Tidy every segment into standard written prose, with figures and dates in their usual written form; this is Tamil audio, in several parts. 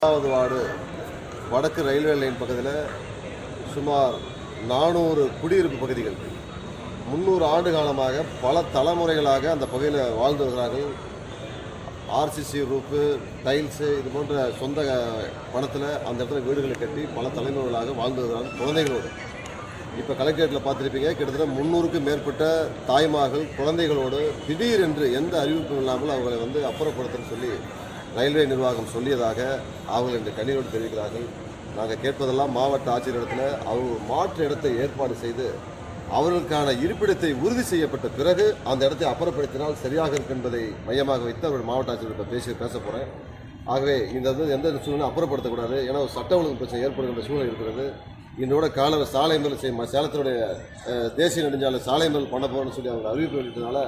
இரண்டாவது வார்டு வடக்கு ரயில்வே லைன் பக்கத்தில் சுமார் 400 குடியிருப்பு பகுதிகள் 300 ஆண்டு காலமாக பல தலைமுறைகளாக அந்த பகுதியில் வாழ்ந்து வருகிறார்கள். ஆர்சிசி ரூப்பு, டைல்ஸு இது போன்ற சொந்த பணத்தில் அந்த இடத்துல வீடுகளை கட்டி பல தலைமுறைகளாக வாழ்ந்து வருகிறார்கள் குழந்தைகளோடு. இப்போ கலெக்டரேட்டில் பார்த்துருப்பீங்க, கிட்டத்தட்ட 300க்கும் மேற்பட்ட தாய்மார்கள் குழந்தைகளோடு திடீரென்று எந்த அறிவிப்பும் இல்லாமல் அவர்களை அப்புறப்படுத்துன்னு சொல்லி ரயில்வே நிர்வாகம் சொல்லியதாக அவர்கள் இந்த கண்ணீரோடு தெரிவிக்கிறார்கள். நாங்கள் கேட்பதெல்லாம் மாவட்ட ஆட்சியரிடத்தில் அவர் மாற்று இடத்தை ஏற்பாடு செய்து அவர்களுக்கான இருப்பிடத்தை உறுதி செய்யப்பட்ட பிறகு அந்த இடத்தை அப்புறப்படுத்தினால் சரியாக இருக்கும் என்பதை மையமாக வைத்து அவர்கள் மாவட்ட ஆட்சியர்கிட்ட பேச போகிறேன். ஆகவே இந்த எந்த சூழ்நிலை அப்புறப்படுத்தக்கூடாது. ஏன்னா ஒரு சட்ட ஒழுங்கு பிரச்சனை ஏற்படுகின்ற சூழ்நிலை இருக்கிறது. இதோட கால சாலை முதல் சேலத்தினுடைய தேசிய நெடுஞ்சாலை சாலை முதல் பண்ண போகிறோன்னு சொல்லி அவங்க அறிவிப்பு வெளியிட்டதுனால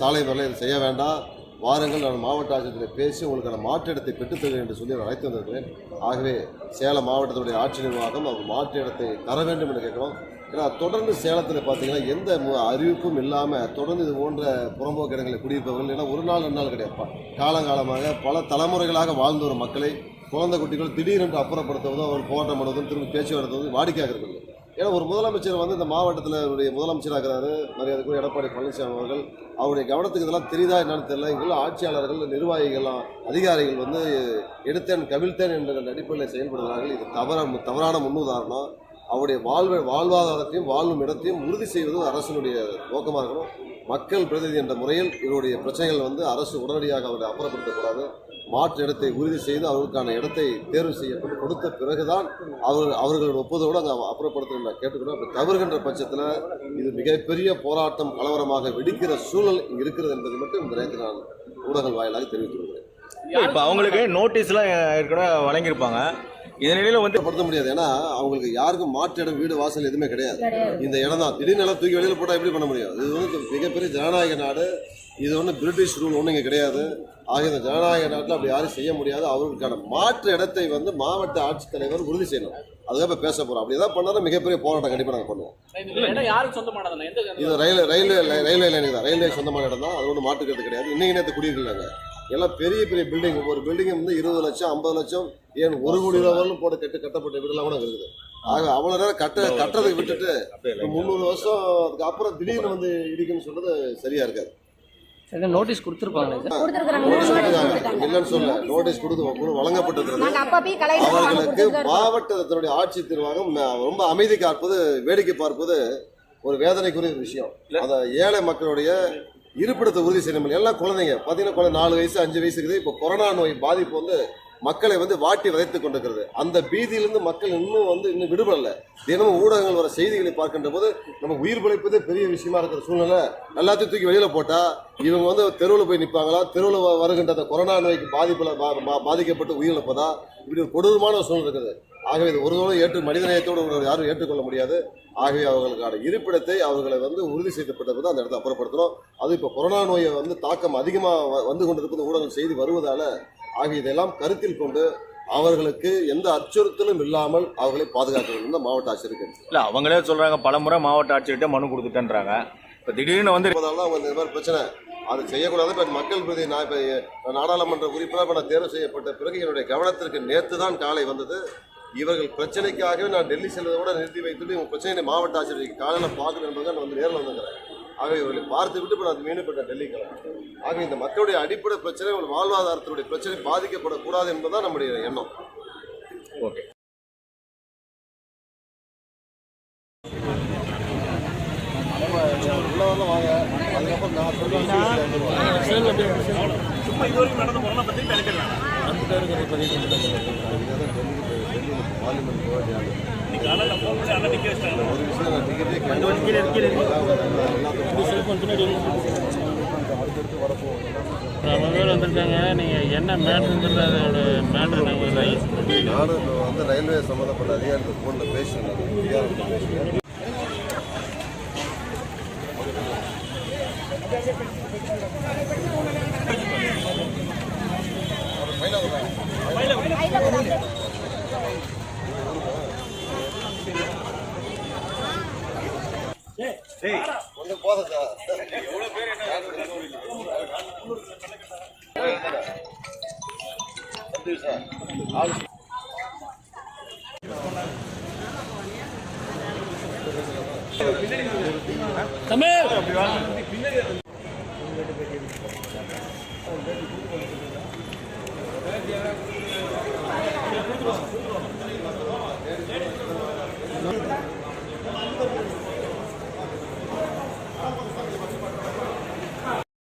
சாலை முதல்ல இதை செய்ய வேண்டாம், வாருங்கள், நான் மாவட்ட ஆட்சியத்தில் பேசி உங்களுக்கான மாற்று இடத்தை பெற்றுத்தருகிறேன் என்று சொல்லி அழைத்து வந்திருக்கிறேன். ஆகவே சேலம் மாவட்டத்தினுடைய ஆட்சி நிர்வாகம் அவர் மாற்று இடத்தை தர வேண்டும் என்று கேட்கிறோம். ஏன்னா தொடர்ந்து சேலத்தில் பார்த்தீங்கன்னா எந்த அறிவிப்பும் இல்லாமல் தொடர்ந்து இது போன்ற புறம்போக்கு இடங்களை குடியிருப்பவர்கள் ஏன்னா ஒரு நாள் 2 நாள் கிடையாது, காலங்காலமாக பல தலைமுறைகளாக வாழ்ந்து வரும் மக்களை குழந்தை குட்டிகள் திடீரென்று அப்புறப்படுத்துவதும் அவர் போராட்டம் பண்ணுவதும் திரும்ப பேச்சு நடத்துவதும் வாடிக்கையாக இருக்கிறது. ஏன்னா ஒரு முதலமைச்சர் இந்த மாவட்டத்தில் முதலமைச்சராக இருக்கிறாரு, மரியாதைக்குரிய எடப்பாடி பழனிசாமி அவர்கள். அவருடைய கவனத்துக்கு இதெல்லாம் தெரியுதா என்னன்னு தெரியல. இங்குள்ள ஆட்சியாளர்கள், நிர்வாகிகள்லாம், அதிகாரிகள் எடுத்தேன் கவிழ்த்தேன் என்ற அடிப்படையில் செயல்படுகிறார்கள். இது தவறான முன்னுதாரணம். அவருடைய வாழ்வாதாரத்தையும் வாழும் இடத்தையும் உறுதி செய்வது அரசினுடைய நோக்கமாக இருக்கணும். மக்கள் பிரதிநிதி என்ற முறையில் இவருடைய பிரச்சனைகள் அரசு உடனடியாக அவரை அப்புறப்படுத்தக்கூடாது. மாற்று இடத்தை உறுதி செய்து அவர்களுக்கான இடத்தை தேர்வு செய்யப்பட்டு கொடுத்த பிறகுதான் அவர்கள் ஒப்புதலோடு அங்கே அப்புறப்படுத்த நான் கேட்டுக்கணும். அப்படி தவறுகின்ற பட்சத்தில் இது மிகப்பெரிய போராட்டம் கலவரமாக வெடிக்கிற சூழல் இங்கே இருக்கிறது என்பதை மட்டும் இந்த நேரத்தில் நான் ஊடகங்கள் வாயிலாக தெரிவித்துள்ளேன். இப்போ அவங்களுக்கு நோட்டீஸ்லாம் ஏற்கனவே வழங்கியிருப்பாங்க, இந்த நிலையில் படுத்த முடியாது. ஏன்னா அவங்களுக்கு யாருக்கும் மாற்று இடம், வீடு, வாசல் எதுவுமே கிடையாது. இந்த இடம் தான் திடீர்னு எல்லாம் தூக்கி வெளியில் போட்டால் எப்படி பண்ண முடியும்? இது மிகப்பெரிய ஜனநாயக நாடு. இது பிரிட்டிஷ் ரூல் ஒன்றும் இங்கே கிடையாது. ஆகிய இந்த ஜனநாயக நாட்டில் அப்படி யாரும் செய்ய முடியாது. அவர்களுக்கான மாற்று இடத்தை மாவட்ட ஆட்சித்தலைவர் உறுதி செய்யணும். அதுதான் இப்போ பேச போகிறோம். அப்படி தான் பண்ணாலும் மிகப்பெரிய போராட்டம் கண்டிப்பாக நாங்கள் பண்ணுவோம். இது ரயில்வே லைனுக்கு தான், ரயில்வே சொந்தமான இடம் தான். அது ஒன்றும் மாற்றுக்கிறது கிடையாது. இன்னைக்கு நேற்று குடியிருக்கலாங்க எல்லாம் பெரிய பெரிய பில்டிங், ஒரு பில்டிங் 20 லட்சம் 50 லட்சம் ஏன் 1 கோடி ரூபாய் போட்டு கட்டப்பட்ட வீடுலாம் கூட இருக்குது. ஆக அவ்வளோ நேரம் கட்டுறதுக்கு விட்டுட்டு 300 வருஷம் அதுக்கு அப்புறம் திடீர்னு இடிக்குன்னு சொல்றது சரியா இருக்காது. நோட்டீஸ் கொடுத்துருப்பாங்க, இல்லைன்னு சொல்ல, நோட்டீஸ் வழங்கப்பட்டிருக்கிறது. அவர்களுக்கு மாவட்டத்தினுடைய ஆட்சி நிர்வாகம் ரொம்ப அமைதி காப்பது, வேடிக்கை பார்ப்பது ஒரு வேதனைக்குரிய விஷயம். அந்த ஏழை மக்களுடைய இருப்பிடத்தை உறுதி செய்யணும். எல்லாம் குழந்தைங்க பார்த்தீங்கன்னா 4 வயசு 5 வயசு இருக்குது. இப்போ கொரோனா நோய் பாதிப்பு மக்களை வாட்டி வதைத்துக் கொண்டிருக்கிறது. அந்த பீதியிலிருந்து மக்கள் இன்னும் விடுபடல. தினமும் ஊடகங்கள் வர செய்திகளை பார்க்கின்ற போது நமக்கு உயிர் பிழைப்பதே பெரிய விஷயமா இருக்கிற சூழ்நிலை. எல்லாத்தையும் தூக்கி வெளியில போட்டா இவங்க தெருவில் போய் நிற்பாங்களா? தெருவில் வருகின்ற அந்த கொரோனா நோய்க்கு பாதிக்கப்பட்டு உயிரிழப்பதா? இப்படி ஒரு கொடூரமான சூழ்நிலை இருக்குது. ஆகவே இது ஒருவரும் மனிதநேயத்தோடு யாரும் ஏற்றுக்கொள்ள முடியாது. ஆகவே அவர்களுக்கான இருப்பிடத்தை அவர்களை உறுதி செய்யப்பட்டது அந்த இடத்தை அப்புறப்படுத்தணும். அது இப்போ கொரோனா நோயை தாக்கம் அதிகமாக வந்து கொண்டிருப்பது ஊடகங்கள் செய்தி வருவதால ஆகிய இதெல்லாம் கருத்தில் கொண்டு அவர்களுக்கு எந்த அச்சுறுத்தலும் இல்லாமல் அவர்களை பாதுகாக்க வேண்டும் மாவட்ட ஆட்சியருக்கு. இல்லை, அவங்களே சொல்றாங்க, பலமுறை மாவட்ட ஆட்சியர்கிட்ட மனு கொடுத்துட்டேன்றாங்க. இப்போ திடீர்னு இந்த மாதிரி பிரச்சனை அது செய்யக்கூடாது. இப்போ மக்கள் பிரதி நான் இப்போ நாடாளுமன்ற உறுப்பினராக நான் தேர்வு செய்யப்பட்ட பிறகு என்னுடைய கவனத்திற்கு நேற்று தான் காலை வந்தது. இவர்கள் பிரச்சனைக்காகவே நான் டெல்லி செல்வதை கூட நிறுத்தி வைத்துட்டு இவங்க பிரச்சனை மாவட்ட ஆட்சியர் காலையில் பார்க்கணும் என்பதை நான் நேரில் வந்துக்கிறேன். ஆகவே இவர்களை பார்த்து விட்டு இப்போ நான் மீண்டும் டெல்லி கிளம்புறேன். ஆக இந்த மக்களுடைய அடிப்படை பிரச்சனை, வாழ்வாதாரத்தினுடைய பிரச்சனை பாதிக்கப்படக்கூடாது என்பதுதான் நம்முடைய எண்ணம். ஓகே. உள்ளவங்க வாங்க, அதுக்கப்புறம் நான் வந்திருக்காங்க. நீங்க என்ன மேட்ருங்கிறது அதோட மேட்ரு நானும் ரயில்வே சம்பந்தப்பட்ட அதிகாரிகள் போன்ல பேசுகிறேன். கொஞ்சம் போதும் சார். தமிழ்